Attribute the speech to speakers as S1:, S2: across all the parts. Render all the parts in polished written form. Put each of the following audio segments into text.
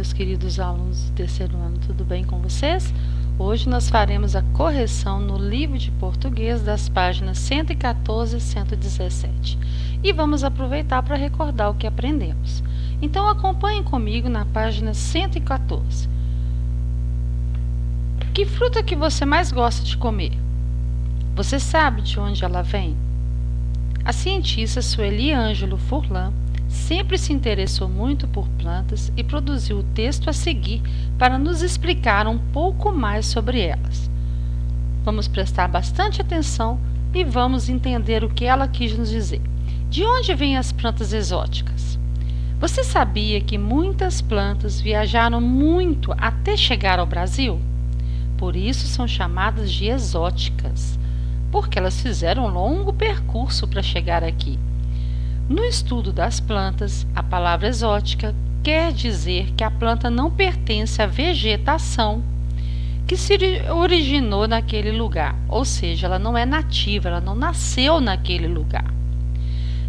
S1: meus queridos alunos do terceiro ano, tudo bem com vocês? Hoje nós faremos a correção no livro de português das páginas 114 e 117 e vamos aproveitar para recordar o que aprendemos. Então acompanhem comigo na página 114. Que fruta que você mais gosta de comer? Você sabe de onde ela vem? A cientista Sueli Ângelo Furlan sempre se interessou muito por plantas e produziu o texto a seguir para nos explicar um pouco mais sobre elas. Vamos prestar bastante atenção e vamos entender o que ela quis nos dizer. De onde vêm as plantas exóticas? Você sabia que muitas plantas viajaram muito até chegar ao Brasil? Por isso são chamadas de exóticas, porque elas fizeram um longo percurso para chegar aqui. No estudo das plantas, a palavra exótica quer dizer que a planta não pertence à vegetação que se originou naquele lugar, ou seja, ela não é nativa, ela não nasceu naquele lugar.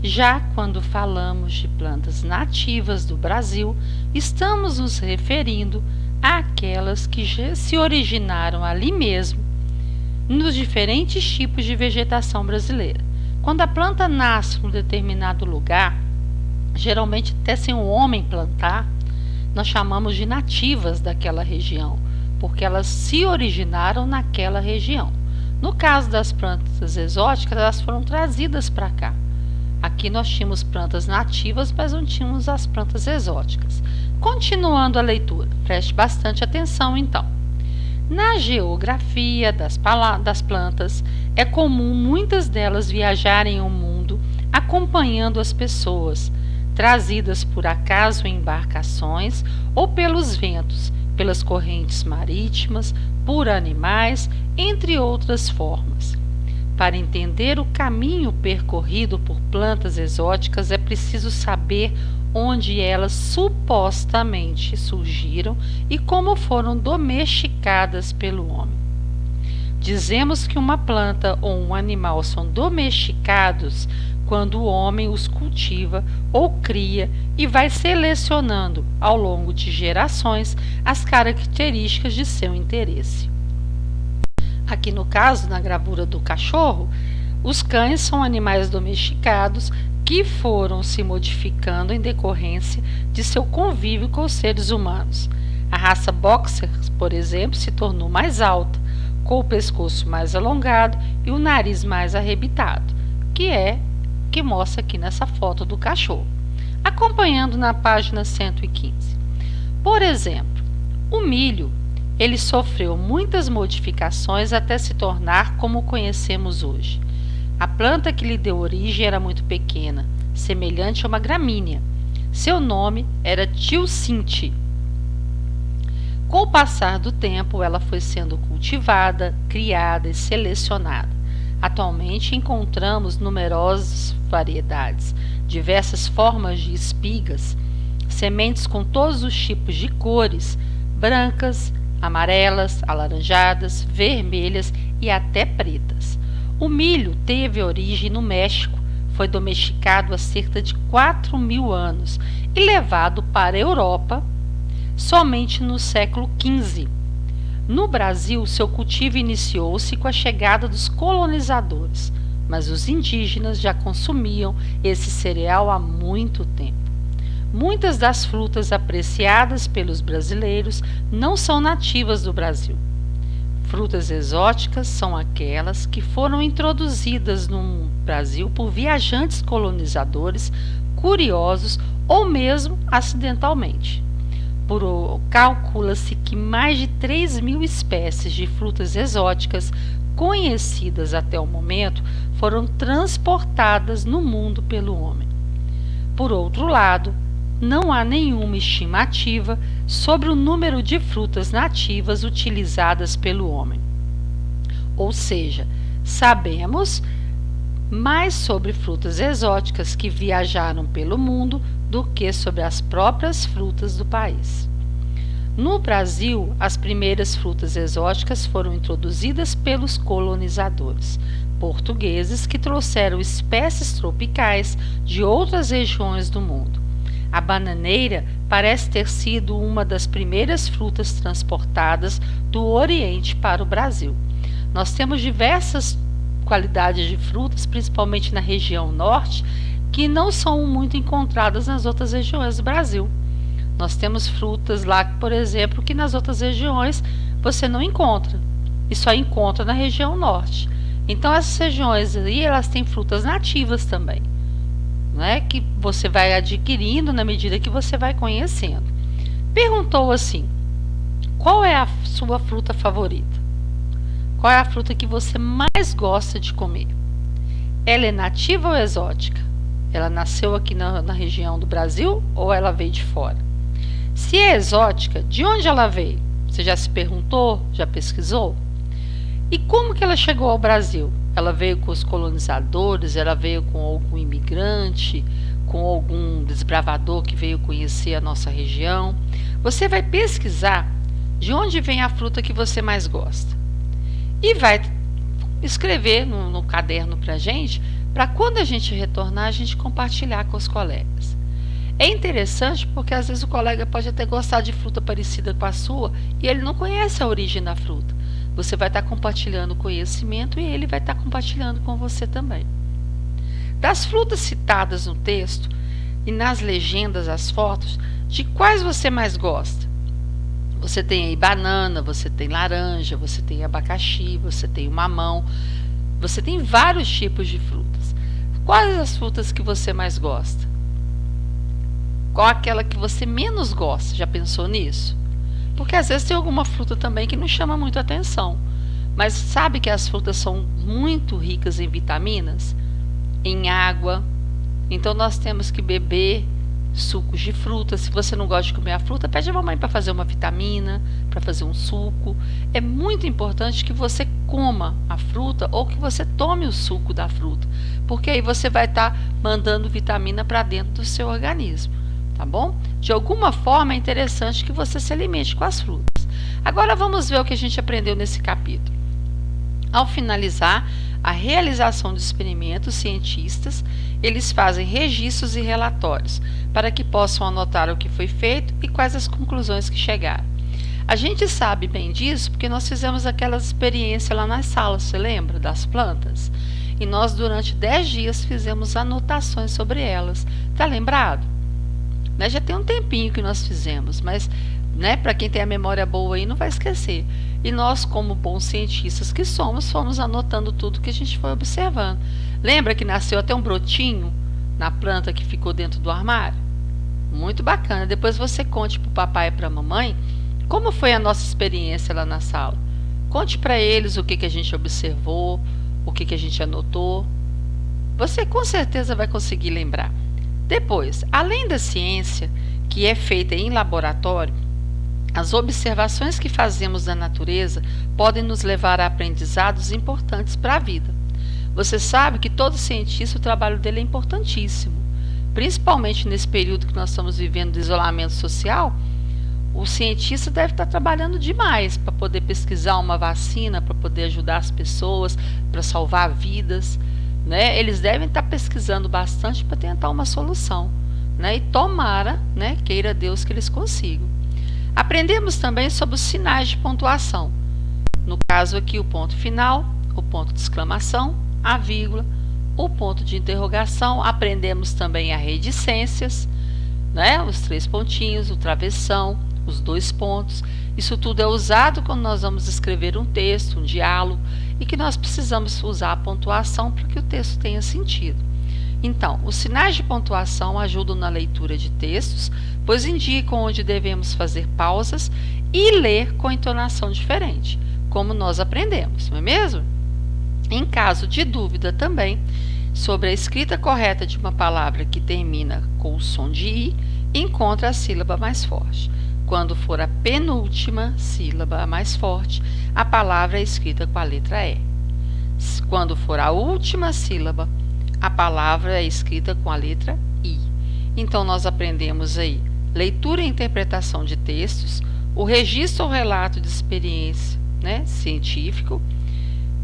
S1: Já quando falamos de plantas nativas do Brasil, estamos nos referindo àquelas que já se originaram ali mesmo, nos diferentes tipos de vegetação brasileira. Quando a planta nasce em um determinado lugar, geralmente até sem um homem plantar, nós chamamos de nativas daquela região, porque elas se originaram naquela região. No caso das plantas exóticas, elas foram trazidas para cá. Aqui nós tínhamos plantas nativas, mas não tínhamos as plantas exóticas. Continuando a leitura, preste bastante atenção então. Na geografia das plantas, é comum muitas delas viajarem o mundo acompanhando as pessoas, trazidas por acaso em embarcações ou pelos ventos, pelas correntes marítimas, por animais, entre outras formas. Para entender o caminho percorrido por plantas exóticas, é preciso saber onde elas supostamente surgiram e como foram domesticadas pelo homem. Dizemos que uma planta ou um animal são domesticados quando o homem os cultiva ou cria e vai selecionando, ao longo de gerações, as características de seu interesse. Aqui no caso, na gravura do cachorro, os cães são animais domesticados que foram se modificando em decorrência de seu convívio com os seres humanos. A raça Boxer, por exemplo, se tornou mais alta, com o pescoço mais alongado e o nariz mais arrebitado, que mostra aqui nessa foto do cachorro. Acompanhando na página 115. Por exemplo, o milho, ele sofreu muitas modificações até se tornar como o conhecemos hoje. A planta que lhe deu origem era muito pequena, semelhante a uma gramínea. Seu nome era Tilsinte. Com o passar do tempo, ela foi sendo cultivada, criada e selecionada. Atualmente encontramos numerosas variedades, diversas formas de espigas, sementes com todos os tipos de cores, brancas, amarelas, alaranjadas, vermelhas e até pretas. O milho teve origem no México, foi domesticado há cerca de 4.000 anos e levado para a Europa somente no século XV. No Brasil, seu cultivo iniciou-se com a chegada dos colonizadores, mas os indígenas já consumiam esse cereal há muito tempo. Muitas das frutas apreciadas pelos brasileiros não são nativas do Brasil. Frutas exóticas são aquelas que foram introduzidas no Brasil por viajantes colonizadores, curiosos ou mesmo acidentalmente. Calcula-se que mais de 3.000 espécies de frutas exóticas conhecidas até o momento foram transportadas no mundo pelo homem. Por outro lado, não há nenhuma estimativa sobre o número de frutas nativas utilizadas pelo homem. Ou seja, sabemos mais sobre frutas exóticas que viajaram pelo mundo do que sobre as próprias frutas do país. No Brasil, as primeiras frutas exóticas foram introduzidas pelos colonizadores portugueses que trouxeram espécies tropicais de outras regiões do mundo. A bananeira parece ter sido uma das primeiras frutas transportadas do Oriente para o Brasil. Nós temos diversas qualidades de frutas, principalmente na região norte, que não são muito encontradas nas outras regiões do Brasil. Nós temos frutas lá, por exemplo, que nas outras regiões você não encontra, e só encontra na região norte. Então essas regiões aí, elas têm frutas nativas também, né, que você vai adquirindo na medida que você vai conhecendo. Perguntou assim: qual é a sua fruta favorita? Qual é a fruta que você mais gosta de comer? Ela é nativa ou exótica? Ela nasceu aqui na região do Brasil ou ela veio de fora? Se é exótica, de onde ela veio? Você já se perguntou? Já pesquisou? E como que ela chegou ao Brasil? Ela veio com os colonizadores? Ela veio com algum imigrante? Com algum desbravador que veio conhecer a nossa região? Você vai pesquisar de onde vem a fruta que você mais gosta. E vai escrever no caderno para a gente, para quando a gente retornar, a gente compartilhar com os colegas. É interessante porque às vezes o colega pode até gostar de fruta parecida com a sua e ele não conhece a origem da fruta. Você vai estar compartilhando conhecimento e ele vai estar compartilhando com você também. Das frutas citadas no texto e nas legendas, as fotos, de quais você mais gosta? Você tem aí banana, você tem laranja, você tem abacaxi, você tem o mamão, você tem vários tipos de frutas. Quais as frutas que você mais gosta? Qual aquela que você menos gosta? Já pensou nisso? Porque às vezes tem alguma fruta também que não chama muito atenção. Mas sabe que as frutas são muito ricas em vitaminas? Em água. Então nós temos que beber sucos de fruta. Se você não gosta de comer a fruta, pede a mamãe para fazer uma vitamina, para fazer um suco. É muito importante que você coma a fruta ou que você tome o suco da fruta, porque aí você vai estar mandando vitamina para dentro do seu organismo. Tá bom? De alguma forma é interessante que você se alimente com as frutas. Agora vamos ver o que a gente aprendeu nesse capítulo. Ao finalizar a realização de experimentos, cientistas, eles fazem registros e relatórios para que possam anotar o que foi feito e quais as conclusões que chegaram. A gente sabe bem disso porque nós fizemos aquelas experiências lá nas salas, você lembra? Das plantas. E nós durante 10 dias fizemos anotações sobre elas. Tá lembrado? Já tem um tempinho que nós fizemos, mas para quem tem a memória boa aí não vai esquecer. E nós, como bons cientistas que somos, fomos anotando tudo que a gente foi observando. Lembra que nasceu até um brotinho na planta que ficou dentro do armário? Muito bacana. Depois você conte para o papai e para a mamãe como foi a nossa experiência lá na sala. Conte para eles o que a gente observou, o que a gente anotou. Você com certeza vai conseguir lembrar. Depois, além da ciência, que é feita em laboratório, as observações que fazemos da natureza podem nos levar a aprendizados importantes para a vida. Você sabe que todo cientista, o trabalho dele é importantíssimo. Principalmente nesse período que nós estamos vivendo de isolamento social, o cientista deve estar trabalhando demais para poder pesquisar uma vacina, para poder ajudar as pessoas, para salvar vidas. Eles devem estar pesquisando bastante para tentar uma solução, e tomara, queira Deus que eles consigam. Aprendemos também sobre os sinais de pontuação. No caso aqui, o ponto final, o ponto de exclamação, a vírgula, o ponto de interrogação. Aprendemos também as reticências, os 3 pontinhos, o travessão, os 2 pontos. Isso tudo é usado quando nós vamos escrever um texto, um diálogo, e que nós precisamos usar a pontuação para que o texto tenha sentido. Então, os sinais de pontuação ajudam na leitura de textos, pois indicam onde devemos fazer pausas e ler com entonação diferente, como nós aprendemos, não é mesmo? Em caso de dúvida também sobre a escrita correta de uma palavra que termina com o som de I, encontre a sílaba mais forte. Quando for a penúltima sílaba mais forte, a palavra é escrita com a letra E. Quando for a última sílaba, a palavra é escrita com a letra I. Então, nós aprendemos aí leitura e interpretação de textos, o registro ou relato de experiência científico,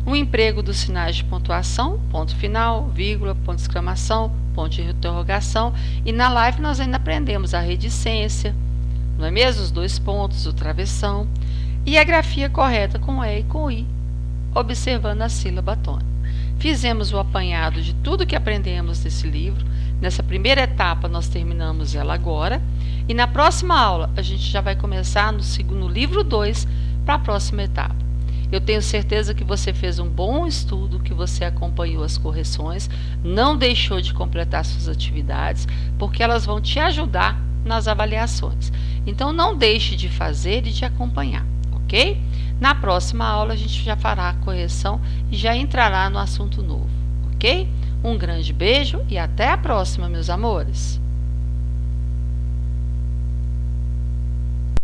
S1: o emprego dos sinais de pontuação, ponto final, vírgula, ponto de exclamação, ponto de interrogação, e na live nós ainda aprendemos a reticência, não é mesmo? Os dois pontos, o travessão, e a grafia correta com E e com I, observando a sílaba tônica. Fizemos o apanhado de tudo que aprendemos nesse livro. Nessa primeira etapa nós terminamos ela agora, e na próxima aula a gente já vai começar no livro 2 para a próxima etapa. Eu tenho certeza que você fez um bom estudo, que você acompanhou as correções, não deixou de completar suas atividades, porque elas vão te ajudar nas avaliações. Então não deixe de fazer e de acompanhar, ok? Na próxima aula a gente já fará a correção e já entrará no assunto novo, ok? Um grande beijo e até a próxima, meus amores!